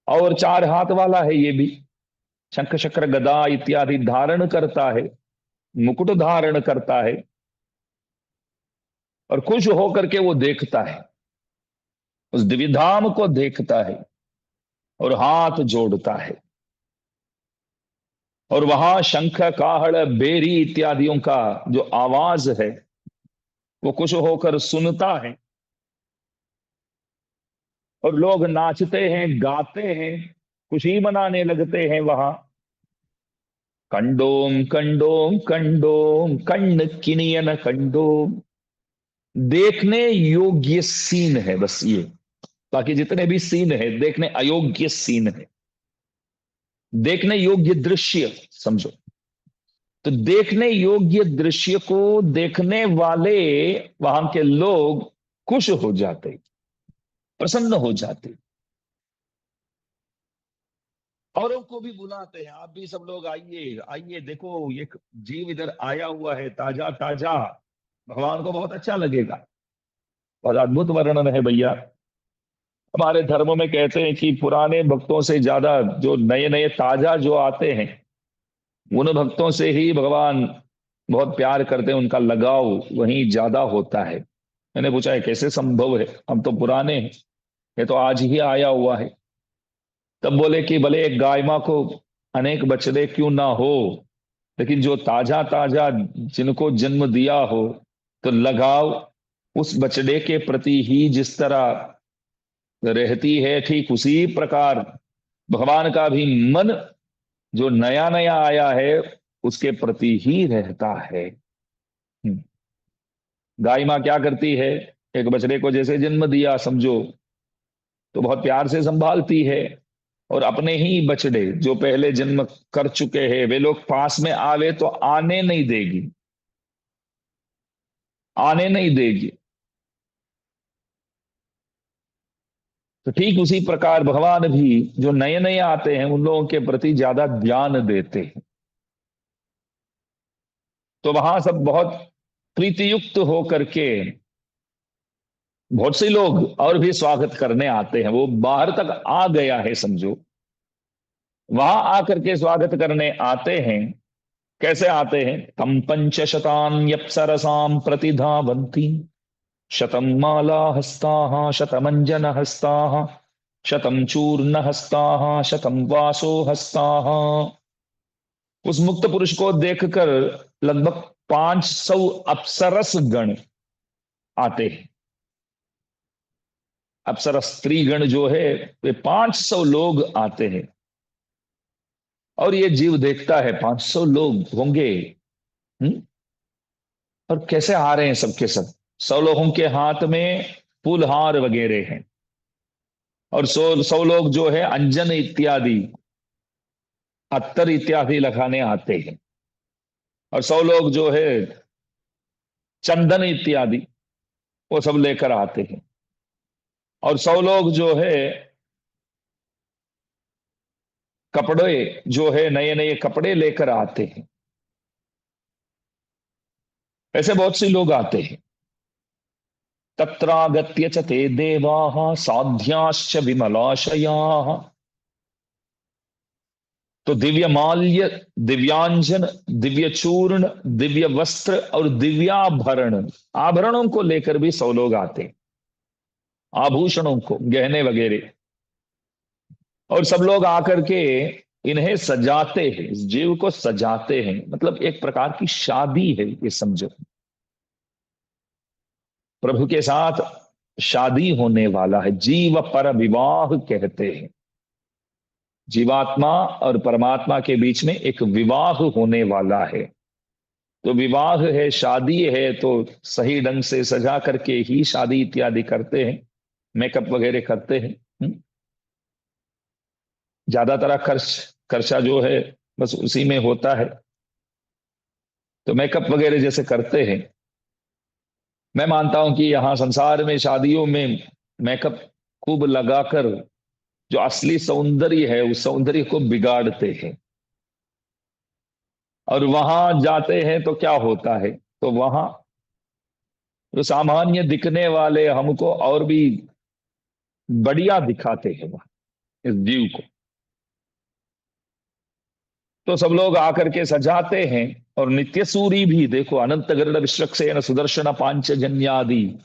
Speaker 1: और चार हाथ वाला है ये भी, शंख चक्र गदा इत्यादि धारण करता है, मुकुट धारण करता है, और खुश होकर के वो देखता है, उस दिव्यधाम को देखता है और हाथ जोड़ता है। और वहां शंख काहड़ बेरी इत्यादियों का जो आवाज है वो खुश होकर सुनता है, और लोग नाचते हैं, गाते हैं, खुशी मनाने लगते हैं वहां। कंडोम कंडोम कंडोम कण्ण किनियन कंडोम। देखने योग्य सीन है बस ये, बाकी जितने भी सीन है देखने अयोग्य सीन है, देखने योग्य दृश्य समझो। तो देखने योग्य दृश्य को देखने वाले वहां के लोग खुश हो जाते, प्रसन्न हो जाते, औरों को भी बुलाते हैं, आप भी सब लोग आइए आइए, देखो ये जीव इधर आया हुआ है ताजा ताजा, भगवान को बहुत अच्छा लगेगा। बहुत अद्भुत वर्णन है भैया। हमारे धर्म में कहते हैं कि पुराने भक्तों से ज्यादा जो नए नए ताजा जो आते हैं, उन भक्तों से ही भगवान बहुत प्यार करते हैं, उनका लगाव वहीं ज्यादा होता है। मैंने पूछा है कैसे संभव है, हम तो पुराने हैं, ये तो आज ही आया हुआ है। तब बोले कि भले एक गाय माँ को अनेक बछड़े क्यों ना हो, लेकिन जो ताजा ताजा जिनको जन्म दिया हो, तो लगाव उस बछड़े के प्रति ही जिस तरह रहती है, ठीक उसी प्रकार भगवान का भी मन जो नया नया आया है उसके प्रति ही रहता है। गाय माँ क्या करती है, एक बछड़े को जैसे जन्म दिया समझो, तो बहुत प्यार से संभालती है, और अपने ही बछड़े जो पहले जन्म कर चुके हैं वे लोग पास में आवे तो आने नहीं देगी, आने नहीं देगी। तो ठीक उसी प्रकार भगवान भी जो नए नए आते हैं उन लोगों के प्रति ज्यादा ध्यान देते हैं। तो वहां सब बहुत प्रीतियुक्त होकर के बहुत से लोग और भी स्वागत करने आते हैं, वो बाहर तक आ गया है समझो, वहां आकर के स्वागत करने आते हैं। कैसे आते हैं? तम पंचशतान्यप्सरसाम प्रतिधावन्ति, शतम माला हस्ताः शतमंजन हस्ताः शतम चूर्ण हस्ताः शतम वासो हस्ताः। उस मुक्त पुरुष को देखकर लगभग 500 अप्सरस गण आते हैं। अप्सरस स्त्री गण जो है, वे 500 लोग आते हैं। और ये जीव देखता है 500 लोग होंगे। हम्म? और कैसे आ रहे हैं सबके सब? 100 लोगों के हाथ में फूलहार वगैरह हैं, और 100 लोग जो है अंजन इत्यादि, अत्तर इत्यादि लगाने आते हैं। और 100 लोग जो है चंदन इत्यादि, वो सब लेकर आते हैं। और 100 लोग जो है कपड़े, जो है नए नए कपड़े लेकर आते हैं। ऐसे बहुत से लोग आते हैं। तत्रागत्य च ते देवाः साध्याश्च विमलाशयाः। तो दिव्य माल्य, दिव्यांजन, दिव्य चूर्ण, दिव्य वस्त्र और दिव्याभरण, आभरणों को लेकर भी 100 लोग आते हैं, आभूषणों को, गहने वगैरह। और सब लोग आकर के इन्हें सजाते हैं, इस जीव को सजाते हैं। मतलब एक प्रकार की शादी है ये समझो, प्रभु के साथ शादी होने वाला है। जीव पर विवाह कहते हैं। जीवात्मा और परमात्मा के बीच में एक विवाह होने वाला है। तो विवाह है, शादी है, तो सही ढंग से सजा करके ही शादी इत्यादि करते हैं, मेकअप वगैरह करते हैं। ज्यादातर खर्चा जो है बस उसी में होता है। तो मेकअप वगैरह जैसे करते हैं, मैं मानता हूं कि यहां संसार में शादियों में मेकअप खूब लगाकर जो असली सौंदर्य है उस सौंदर्य को बिगाड़ते हैं। और वहां जाते हैं तो क्या होता है? तो वहां जो सामान्य दिखने वाले हमको और भी बढ़िया दिखाते हैं वहां इस जीव को। तो सब लोग आकर के सजाते हैं। और नित्य सूरी भी देखो, अनंत गरुड़ विश्वक्सेन सुदर्शन पांचजन्यादि,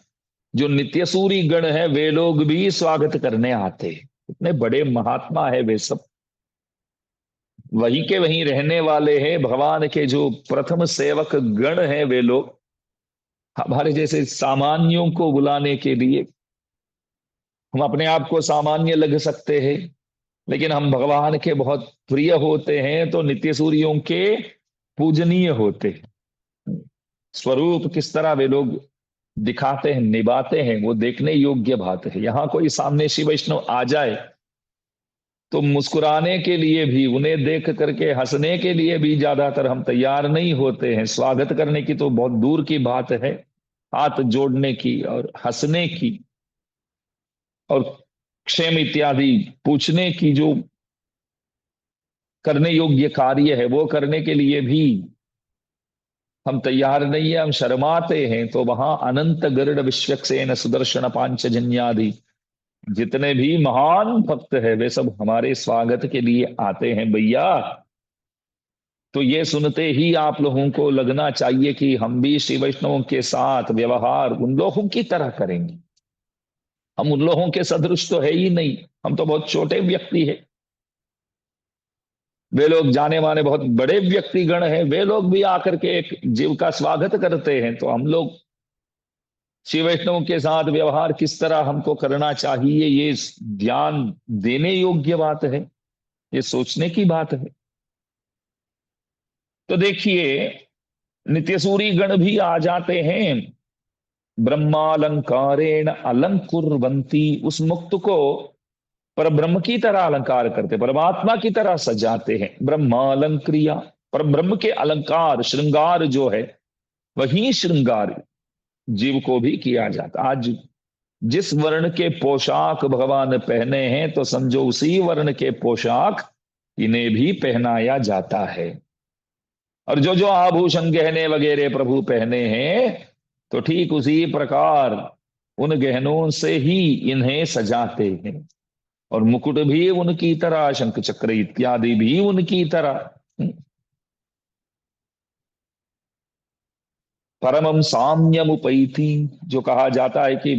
Speaker 1: जो नित्य सूरी गण है वे लोग भी स्वागत करने आते हैं। इतने बड़े महात्मा है वे सब, वहीं के वहीं रहने वाले हैं। भगवान के जो प्रथम सेवक गण हैं वे लोग, हमारे जैसे सामान्यों को बुलाने के लिए, हम अपने आप को सामान्य लग सकते हैं, लेकिन हम भगवान के बहुत प्रिय होते हैं, तो नित्य सूरियों के पूजनीय होते हैं। स्वरूप किस तरह वे लोग दिखाते हैं, निभाते हैं, वो देखने योग्य बात है। यहां कोई सामने शिव वैष्णव आ जाए तो मुस्कुराने के लिए भी, उन्हें देख करके हंसने के लिए भी ज्यादातर हम तैयार नहीं होते हैं। स्वागत करने की तो बहुत दूर की बात है, हाथ जोड़ने की और हंसने की और क्षेम इत्यादि पूछने की, जो करने योग्य कार्य है वो करने के लिए भी हम तैयार नहीं है, हम शर्माते हैं। तो वहां अनंत गरुड़ विश्वक्सेन सुदर्शन पांचजन्यादि जितने भी महान भक्त है वे सब हमारे स्वागत के लिए आते हैं भैया। तो ये सुनते ही आप लोगों को लगना चाहिए कि हम भी श्री वैष्णवों के साथ व्यवहार उन लोगों की तरह करेंगे। हम उन लोगों के सदृश तो है ही नहीं, हम तो बहुत छोटे व्यक्ति है। वे लोग जाने माने बहुत बड़े व्यक्तिगण हैं, वे लोग भी आकर के एक जीव का स्वागत करते हैं। तो हम लोग श्री वैष्णव के साथ व्यवहार किस तरह हमको करना चाहिए, ये ध्यान देने योग्य बात है, ये सोचने की बात है। तो देखिए, नित्यसूरी गण भी आ जाते हैं। ब्रह्मालंकारेण अलंकुर्वंती, उस मुक्त को पर ब्रह्म की तरह अलंकार करते, परमात्मा की तरह सजाते हैं। ब्रह्मालंक्रिया, पर ब्रह्म के अलंकार, श्रृंगार जो है वही श्रृंगार जीव को भी किया जाता। आज जिस वर्ण के पोशाक भगवान पहने हैं, तो समझो उसी वर्ण के पोशाक इन्हें भी पहनाया जाता है। और जो जो आभूषण गहने वगैरह प्रभु पहने हैं, तो ठीक उसी प्रकार उन गहनों से ही इन्हें सजाते हैं। और मुकुट भी उनकी तरह, शंख चक्र इत्यादि भी उनकी तरह। परमम साम्यम उपैति, जो कहा जाता है कि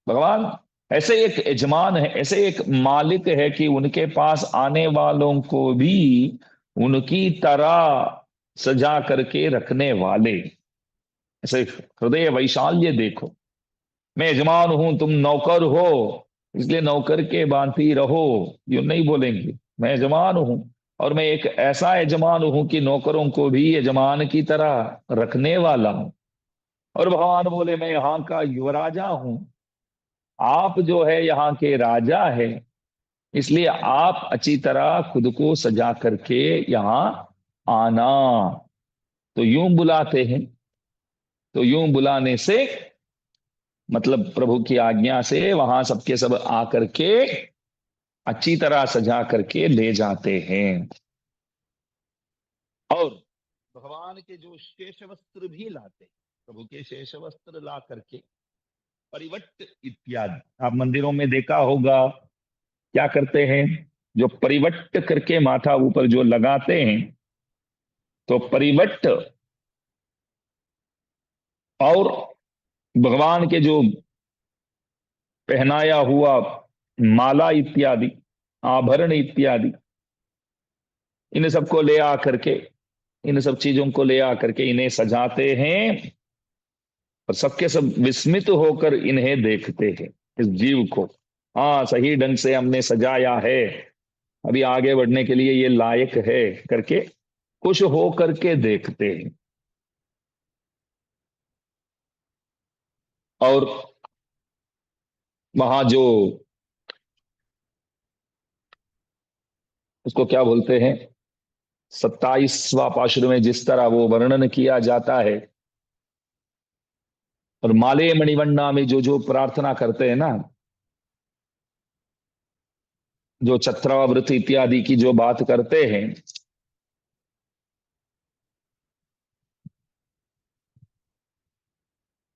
Speaker 1: भगवान ऐसे एक यजमान है, ऐसे एक मालिक है कि उनके पास आने वालों को भी उनकी तरह सजा करके रखने वाले। ऐसे हृदय वैशाल्य देखो। मैं यजमान हूं, तुम नौकर हो, इसलिए नौकर के भांति रहो, यूं नहीं बोलेंगे। मैं यजमान हूं, और मैं एक ऐसा यजमान हूं कि नौकरों को भी यजमान की तरह रखने वाला हूं। और भगवान बोले मैं यहाँ का युवराजा हूं, आप जो है यहाँ के राजा है, इसलिए आप अच्छी तरह खुद को सजा करके यहाँ आना। तो यूं बुलाते हैं। तो यूं बुलाने से मतलब प्रभु की आज्ञा से वहां सबके सब आकर के अच्छी तरह सजा करके ले जाते हैं। और भगवान के जो शेष वस्त्र भी लाते, प्रभु के शेष वस्त्र ला करके परिवट्ट इत्यादि, आप मंदिरों में देखा होगा क्या करते हैं, जो परिवट्ट करके माथा ऊपर जो लगाते हैं, तो परिवट्ट और भगवान के जो पहनाया हुआ माला इत्यादि, आभरण इत्यादि, इन सबको ले आकर के, इन सब चीजों को ले आकर के इन्हें सजाते हैं। और सबके सब विस्मित होकर इन्हें देखते हैं, इस जीव को। हाँ, सही ढंग से हमने सजाया है, अभी आगे बढ़ने के लिए ये लायक है करके खुश हो करके देखते हैं। और वहां जो उसको क्या बोलते हैं, 27वां पाशुर में जिस तरह वो वर्णन किया जाता है, और माले मणिवन्ना में जो जो प्रार्थना करते हैं ना, जो छत्रावृत इत्यादि की जो बात करते हैं,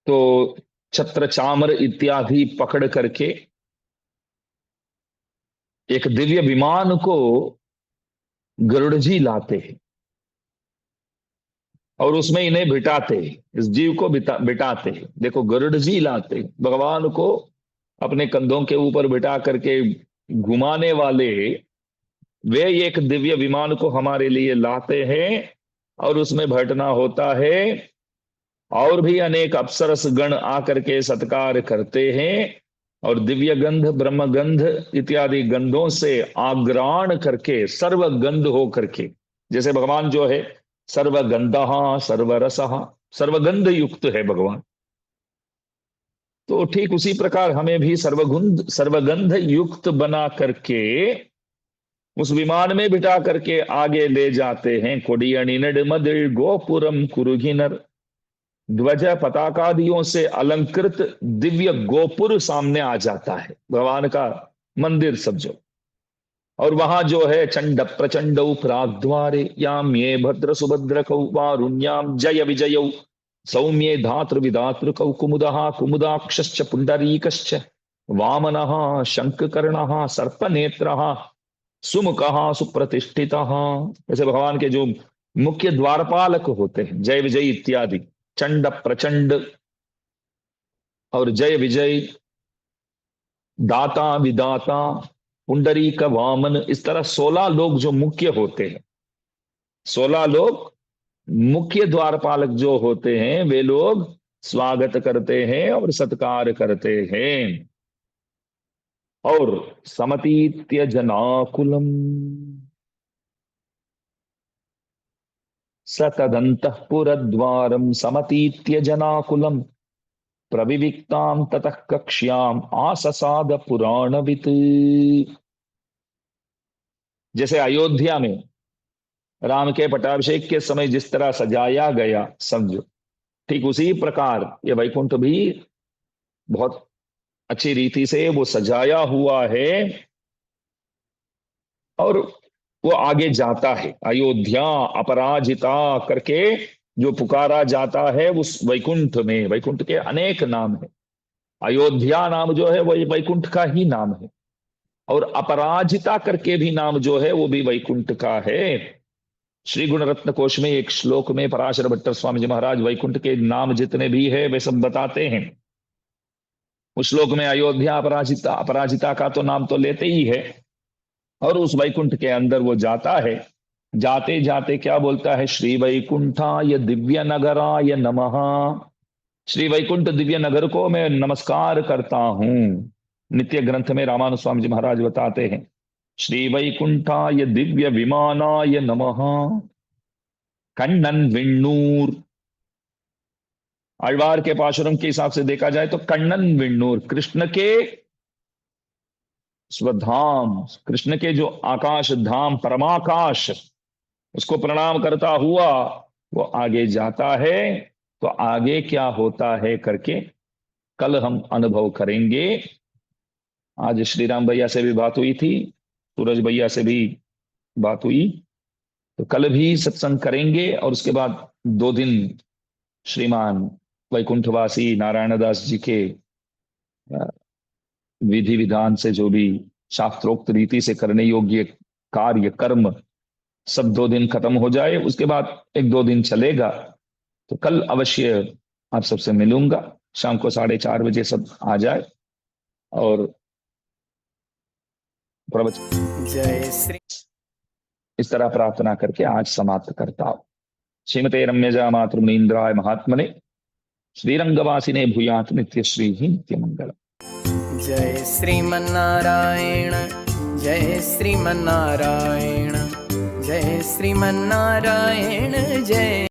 Speaker 1: तो छत्र चामर इत्यादि पकड़ करके एक दिव्य विमान को गरुड़ जी लाते हैं, और उसमें इन्हें बिठाते हैं, इस जीव को बिठाते हैं। देखो, गरुड़ जी लाते हैं भगवान को अपने कंधों के ऊपर बिठा करके घुमाने वाले, वे एक दिव्य विमान को हमारे लिए लाते हैं, और उसमें बैठना होता है। और भी अनेक अप्सरस गण आकर के सत्कार करते हैं, और दिव्य गंध, ब्रह्म गंध इत्यादि गंधों से आग्राण करके, सर्वगंध हो करके, जैसे भगवान जो है सर्वगंधः सर्वरसः, सर्वगंध युक्त है भगवान, तो ठीक उसी प्रकार हमें भी सर्वगंध युक्त बना करके उस विमान में बिठा करके आगे ले जाते हैं। कोडियणिनड मदिर गोपुरम कुरुघिनर, ध्वज पताकादियों से अलंकृत दिव्य गोपुर सामने आ जाता है, भगवान का मंदिर सब जो। और वहां जो है चंड प्रचंड प्राग्द्वारे याम ये भद्र सुभद्र कौ वारुण्याम जय विजय सौम्ये धातृ विधातृ कौ कुमुदः कुमुदाक्षश्च पुंडरीकश्च वामनः शंखकर्णः सर्पनेत्रः सुमुखः सुप्रतिष्ठितः। ऐसे भगवान के जो मुख्य द्वारपालक होते हैं, जय विजय इत्यादि, चंड प्रचंड और जय विजय, दाता विदाता, पुंडरी का वामन, इस तरह 16 लोग जो मुख्य होते हैं, 16 लोग मुख्य द्वारपालक जो होते हैं, वे लोग स्वागत करते हैं और सत्कार करते हैं। और समतीत्य जनाकुलम सतदंतपुरद्वारम समतीत्य जनाकुलम प्रविविक्ताम ततः कक्ष्याम आससाद पुराणवित्। जैसे अयोध्या में राम के पट्टाभिषेक के समय जिस तरह सजाया गया समझो, ठीक उसी प्रकार ये वैकुंठ भी बहुत अच्छी रीति से वो सजाया हुआ है। और वो आगे जाता है, अयोध्या अपराजिता करके जो पुकारा जाता है उस वैकुंठ में। वैकुंठ के अनेक नाम है, अयोध्या नाम जो है वो वैकुंठ का ही नाम है, और अपराजिता करके भी नाम जो है वो भी वैकुंठ का है। श्री गुण रत्न कोश में एक श्लोक में पराशर भट्टर स्वामी जी महाराज वैकुंठ के नाम जितने भी है वे सब बताते हैं। उस श्लोक में अयोध्या अपराजिता, अपराजिता का तो नाम तो लेते ही है, और उस वैकुंठ के अंदर वो जाता है। जाते जाते क्या बोलता है, श्री वैकुंठाय दिव्य नगराय नमः। श्री वैकुंठ दिव्य नगर को मैं नमस्कार करता हूं। नित्य ग्रंथ में रामानुज स्वामी जी महाराज बताते हैं, श्री वैकुंठाय दिव्य विमानाय नमः। कन्नन विण्णूर, आழ்वार के पाशुरम के हिसाब से देखा जाए तो कन्नन विण्णूर, कृष्ण के स्वधाम, कृष्ण के जो आकाश धाम परमाकाश, उसको प्रणाम करता हुआ वो आगे जाता है। तो आगे क्या होता है करके कल हम अनुभव करेंगे। आज श्री राम भैया से भी बात हुई थी, सूरज भैया से भी बात हुई, तो कल भी सत्संग करेंगे। और उसके बाद 2 दिन श्रीमान वैकुंठवासी नारायण दास जी के विधि विधान से जो भी शास्त्रोक्त रीति से करने योग्य कार्य कर्म सब 2 दिन खत्म हो जाए, उसके बाद 1-2 दिन चलेगा। तो कल अवश्य आप सबसे मिलूंगा, शाम को 4:30 बजे सब आ जाए और प्रवचन।
Speaker 2: जय श्री।
Speaker 1: इस तरह प्रार्थना करके आज समाप्त करता हूं। श्रीमते रम्यजा मातृमुनीन्द्राय महात्मने श्रीरंगवासिने भूयात नित्य श्री ही नित्य मंगल।
Speaker 2: जय श्रीमन्नारायण, जय श्रीमन्नारायण, जय श्रीमन्नारायण, जय